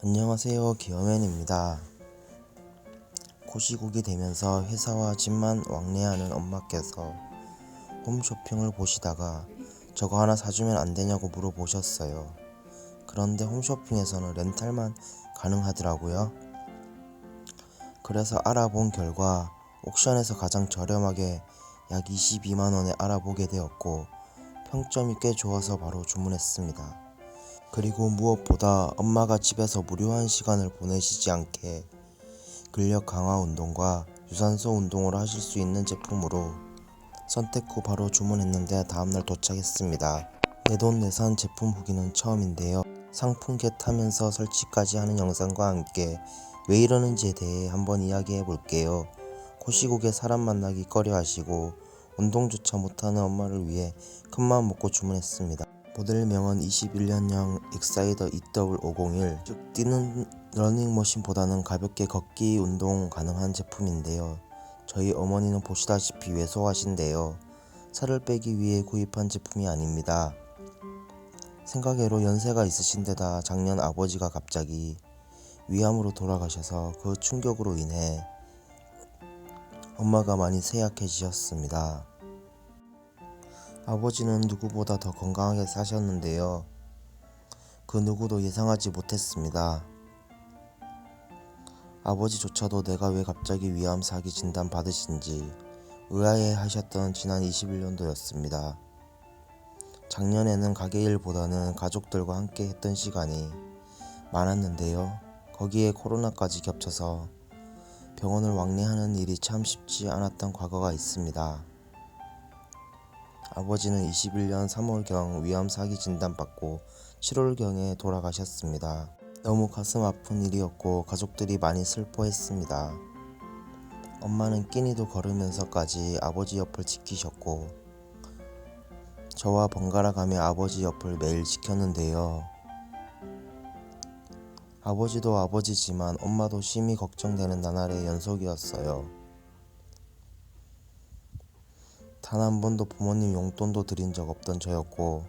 안녕하세요, 기어맨입니다. 고시국이 되면서 회사와 집만 왕래하는 엄마께서 홈쇼핑을 보시다가 저거 하나 사주면 안 되냐고 물어보셨어요. 그런데 홈쇼핑에서는 렌탈만 가능하더라고요. 그래서 알아본 결과 옥션에서 가장 저렴하게 약 22만원에 알아보게 되었고 평점이 꽤 좋아서 바로 주문했습니다. 그리고 무엇보다 엄마가 집에서 무료한 시간을 보내시지 않게 근력 강화 운동과 유산소 운동을 하실 수 있는 제품으로 선택 후 바로 주문했는데 다음날 도착했습니다. 내돈내산 제품 후기는 처음인데요. 상품계 타면서 설치까지 하는 영상과 함께 왜 이러는지에 대해 한번 이야기해 볼게요. 고시국에 사람 만나기 꺼려 하시고 운동조차 못하는 엄마를 위해 큰마음 먹고 주문했습니다. 모델명은 21년형 엑사이더 EW501, 즉 뛰는 러닝머신보다는 가볍게 걷기 운동 가능한 제품인데요. 저희 어머니는 보시다시피 왜소하신데요. 살을 빼기 위해 구입한 제품이 아닙니다. 생각외로 연세가 있으신 데다 작년 아버지가 갑자기 위암으로 돌아가셔서 그 충격으로 인해 엄마가 많이 쇠약해지셨습니다. 아버지는 누구보다 더 건강하게 사셨는데요. 그 누구도 예상하지 못했습니다. 아버지조차도 내가 왜 갑자기 위암 사기 진단 받으신지 의아해 하셨던 지난 21년도였습니다. 작년에는 가게 일보다는 가족들과 함께 했던 시간이 많았는데요. 거기에 코로나까지 겹쳐서 병원을 왕래하는 일이 참 쉽지 않았던 과거가 있습니다. 아버지는 21년 3월경 위암 사기 진단받고 7월경에 돌아가셨습니다. 너무 가슴 아픈 일이었고 가족들이 많이 슬퍼했습니다. 엄마는 끼니도 걸으면서까지 아버지 옆을 지키셨고 저와 번갈아 가며 아버지 옆을 매일 지켰는데요. 아버지도 아버지지만 엄마도 심히 걱정되는 나날의 연속이었어요. 단 한 번도 부모님 용돈도 드린 적 없던 저였고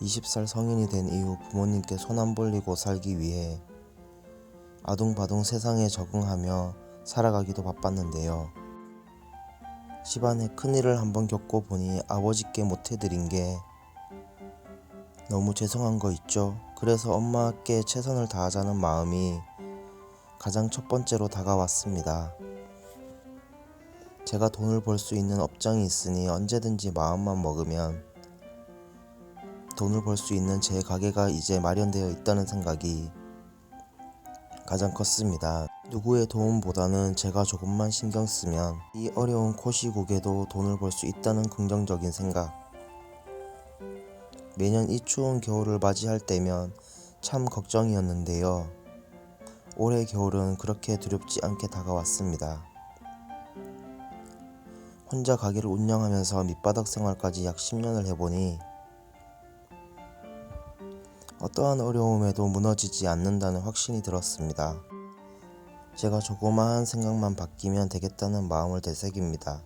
20살 성인이 된 이후 부모님께 손 안 벌리고 살기 위해 아둥바둥 세상에 적응하며 살아가기도 바빴는데요. 집안에 큰일을 한번 겪고 보니 아버지께 못해드린 게 너무 죄송한 거 있죠. 그래서 엄마께 최선을 다하자는 마음이 가장 첫 번째로 다가왔습니다. 제가 돈을 벌 수 있는 업장이 있으니 언제든지 마음만 먹으면 돈을 벌 수 있는 제 가게가 이제 마련되어 있다는 생각이 가장 컸습니다. 누구의 도움보다는 제가 조금만 신경 쓰면 이 어려운 고시국에도 돈을 벌 수 있다는 긍정적인 생각. 매년 이 추운 겨울을 맞이할 때면 참 걱정이었는데요. 올해 겨울은 그렇게 두렵지 않게 다가왔습니다. 혼자 가게를 운영하면서 밑바닥 생활까지 약 10년을 해보니 어떠한 어려움에도 무너지지 않는다는 확신이 들었습니다. 제가 조그마한 생각만 바뀌면 되겠다는 마음을 되새깁니다.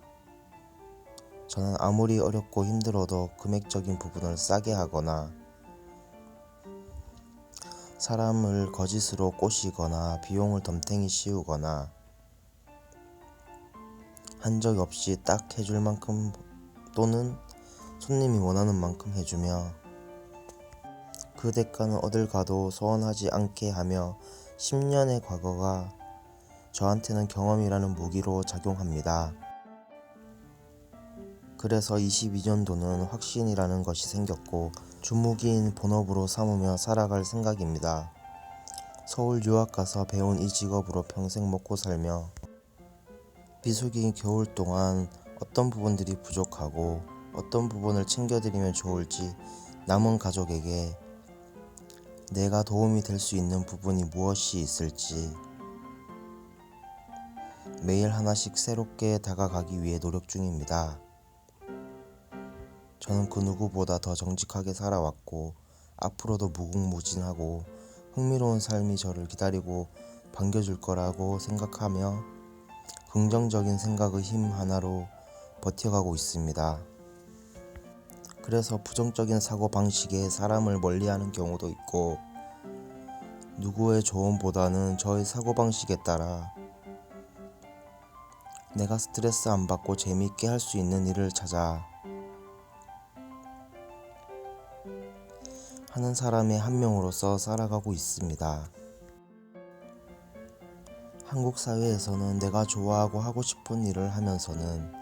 저는 아무리 어렵고 힘들어도 금액적인 부분을 싸게 하거나 사람을 거짓으로 꼬시거나 비용을 덤탱이 씌우거나 한 적 없이 딱 해줄 만큼 또는 손님이 원하는 만큼 해주며 그 대가는 어딜 가도 소원하지 않게 하며 10년의 과거가 저한테는 경험이라는 무기로 작용합니다. 그래서 22년도는 확신이라는 것이 생겼고 주무기인 본업으로 삼으며 살아갈 생각입니다. 서울 유학 가서 배운 이 직업으로 평생 먹고 살며 비수기 겨울 동안 어떤 부분들이 부족하고 어떤 부분을 챙겨드리면 좋을지 남은 가족에게 내가 도움이 될 수 있는 부분이 무엇이 있을지 매일 하나씩 새롭게 다가가기 위해 노력 중입니다. 저는 그 누구보다 더 정직하게 살아왔고 앞으로도 무궁무진하고 흥미로운 삶이 저를 기다리고 반겨줄 거라고 생각하며 긍정적인 생각의 힘 하나로 버텨가고 있습니다. 그래서 부정적인 사고방식에 사람을 멀리하는 경우도 있고, 누구의 조언보다는 저의 사고방식에 따라 내가 스트레스 안 받고 재미있게 할 수 있는 일을 찾아 하는 사람의 한 명으로서 살아가고 있습니다. 한국 사회에서는 내가 좋아하고 하고 싶은 일을 하면서는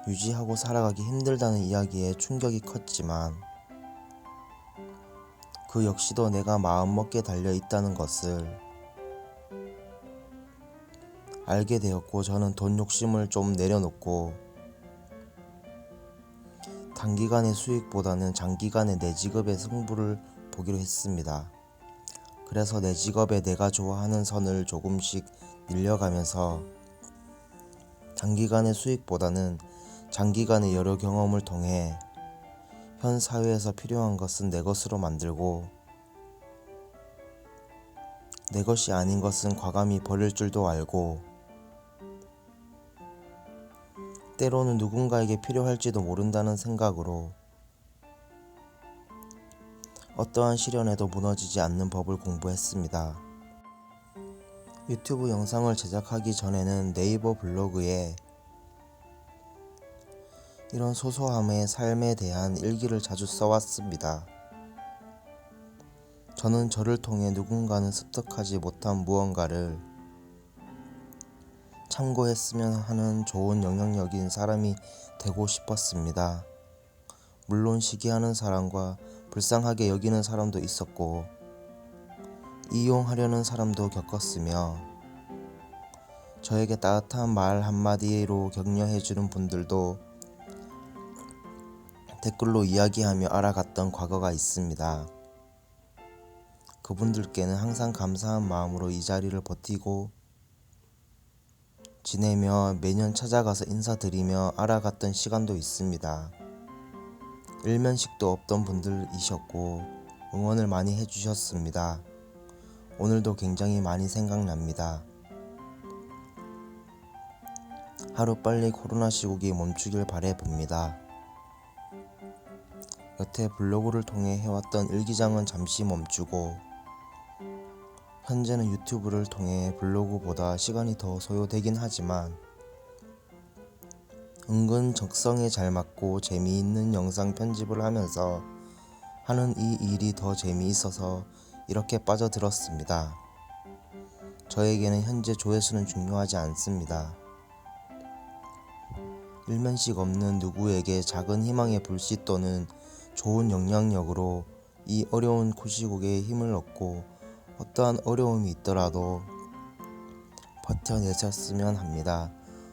유지하고 살아가기 힘들다는 이야기에 충격이 컸지만, 그 역시도 내가 마음먹기에 달려 있다는 것을 알게 되었고, 저는 돈 욕심을 좀 내려놓고 단기간의 수익보다는 장기간의 내 직업의 승부를 보기로 했습니다. 그래서 내 직업에 내가 좋아하는 선을 조금씩 늘려가면서 단기간의 수익보다는 장기간의 여러 경험을 통해 현 사회에서 필요한 것은 내 것으로 만들고, 내 것이 아닌 것은 과감히 버릴 줄도 알고, 때로는 누군가에게 필요할지도 모른다는 생각으로 어떠한 시련에도 무너지지 않는 법을 공부했습니다. 유튜브 영상을 제작하기 전에는 네이버 블로그에 이런 소소함의 삶에 대한 일기를 자주 써왔습니다. 저는 저를 통해 누군가는 습득하지 못한 무언가를 참고했으면 하는 좋은 영향력인 사람이 되고 싶었습니다. 물론 시기하는 사람과 불쌍하게 여기는 사람도 있었고, 이용하려는 사람도 겪었으며, 저에게 따뜻한 말 한마디로 격려해주는 분들도 댓글로 이야기하며 알아갔던 과거가 있습니다. 그분들께는 항상 감사한 마음으로 이 자리를 버티고 지내며 매년 찾아가서 인사드리며 알아갔던 시간도 있습니다. 일면식도 없던 분들이셨고 응원을 많이 해주셨습니다. 오늘도 굉장히 많이 생각납니다. 하루빨리 코로나 시국이 멈추길 바라봅니다. 여태 블로그를 통해 해왔던 일기장은 잠시 멈추고, 현재는 유튜브를 통해 블로그보다 시간이 더 소요되긴 하지만 은근 적성에 잘 맞고 재미있는 영상 편집을 하면서 하는 이 일이 더 재미있어서 이렇게 빠져들었습니다. 저에게는 현재 조회수는 중요하지 않습니다. 일면식 없는 누구에게 작은 희망의 불씨 또는 좋은 영향력으로 이 어려운 시국에 힘을 얻고 어떠한 어려움이 있더라도 버텨내셨으면 합니다.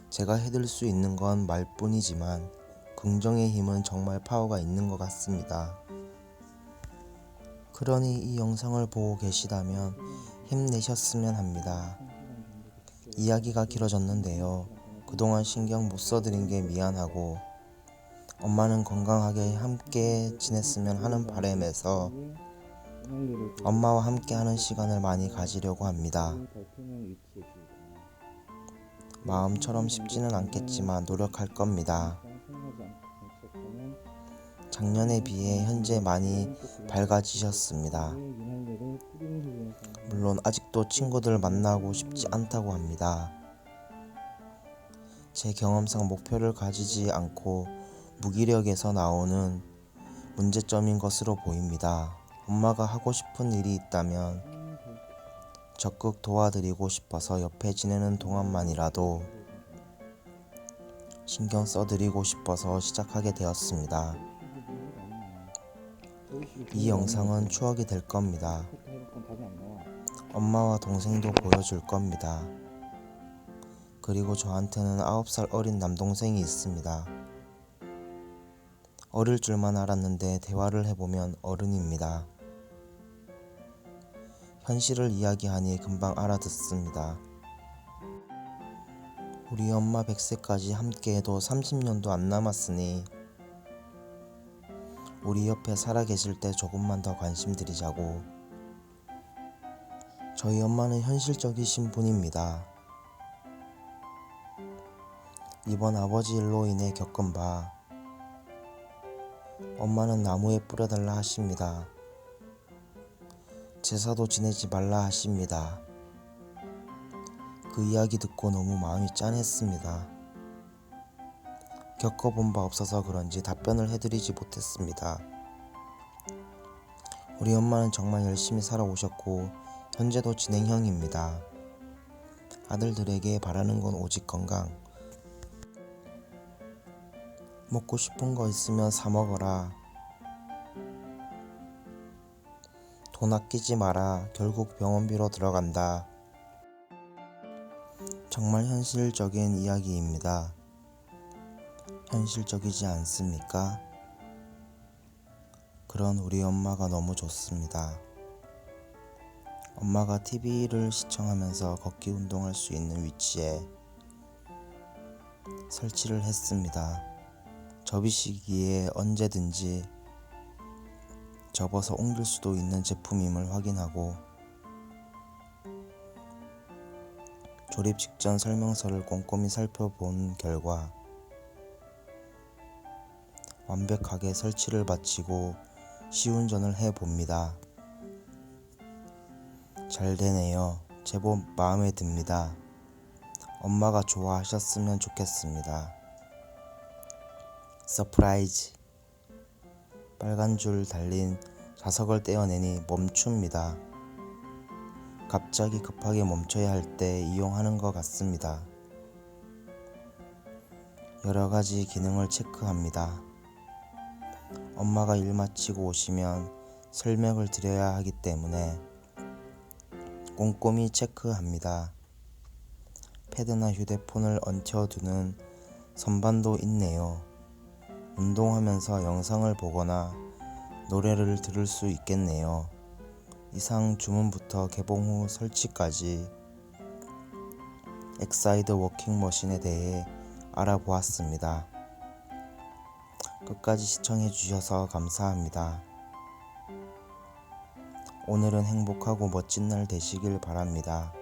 제가 해드릴 수 있는 건 말뿐이지만 긍정의 힘은 정말 파워가 있는 것 같습니다. 그러니 이 영상을 보고 계시다면 힘내셨으면 합니다. 이야기가 길어졌는데요. 그동안 신경 못 써드린 게 미안하고, 엄마는 건강하게 함께 지냈으면 하는 바람에서 엄마와 함께하는 시간을 많이 가지려고 합니다. 마음처럼 쉽지는 않겠지만 노력할 겁니다. 작년에 비해 현재 많이 밝아지셨습니다. 물론 아직도 친구들 만나고 싶지 않다고 합니다. 제 경험상 목표를 가지지 않고 무기력에서 나오는 문제점인 것으로 보입니다. 엄마가 하고 싶은 일이 있다면 적극 도와드리고 싶어서 옆에 지내는 동안만이라도 신경 써드리고 싶어서 시작하게 되었습니다. 이 영상은 추억이 될 겁니다. 엄마와 동생도 보여줄 겁니다. 그리고 저한테는 9살 어린 남동생이 있습니다. 어릴 줄만 알았는데 대화를 해보면 어른입니다. 현실을 이야기하니 금방 알아듣습니다. 우리 엄마 100세까지 함께해도 30년도 안 남았으니 우리 옆에 살아계실 때 조금만 더 관심 드리자고. 저희 엄마는 현실적이신 분입니다. 이번 아버지 일로 인해 겪은 바 엄마는 나무에 뿌려달라 하십니다. 제사도 지내지 말라 하십니다. 그 이야기 듣고 너무 마음이 짠했습니다. 겪어본 바 없어서 그런지 답변을 해드리지 못했습니다. 우리 엄마는 정말 열심히 살아오셨고 현재도 진행형입니다. 아들들에게 바라는 건 오직 건강. 먹고 싶은 거 있으면 사 먹어라. 돈 아끼지 마라. 결국 병원비로 들어간다. 정말 현실적인 이야기입니다. 현실적이지 않습니까? 그런 우리 엄마가 너무 좋습니다. 엄마가 TV를 시청하면서 걷기 운동할 수 있는 위치에 설치를 했습니다. 접이시기에 언제든지 접어서 옮길 수도 있는 제품임을 확인하고 조립 직전 설명서를 꼼꼼히 살펴본 결과 완벽하게 설치를 마치고 시운전을 해봅니다. 잘 되네요. 제법 마음에 듭니다. 엄마가 좋아하셨으면 좋겠습니다. 서프라이즈. 빨간 줄 달린 자석을 떼어내니 멈춥니다. 갑자기 급하게 멈춰야 할 때 이용하는 것 같습니다. 여러 가지 기능을 체크합니다. 엄마가 일 마치고 오시면 설명을 드려야 하기 때문에 꼼꼼히 체크합니다. 패드나 휴대폰을 얹혀두는 선반도 있네요. 운동하면서 영상을 보거나 노래를 들을 수 있겠네요. 이상 주문부터 개봉 후 설치까지 엑사이드 워킹머신에 대해 알아보았습니다. 끝까지 시청해 주셔서 감사합니다. 오늘은 행복하고 멋진 날 되시길 바랍니다.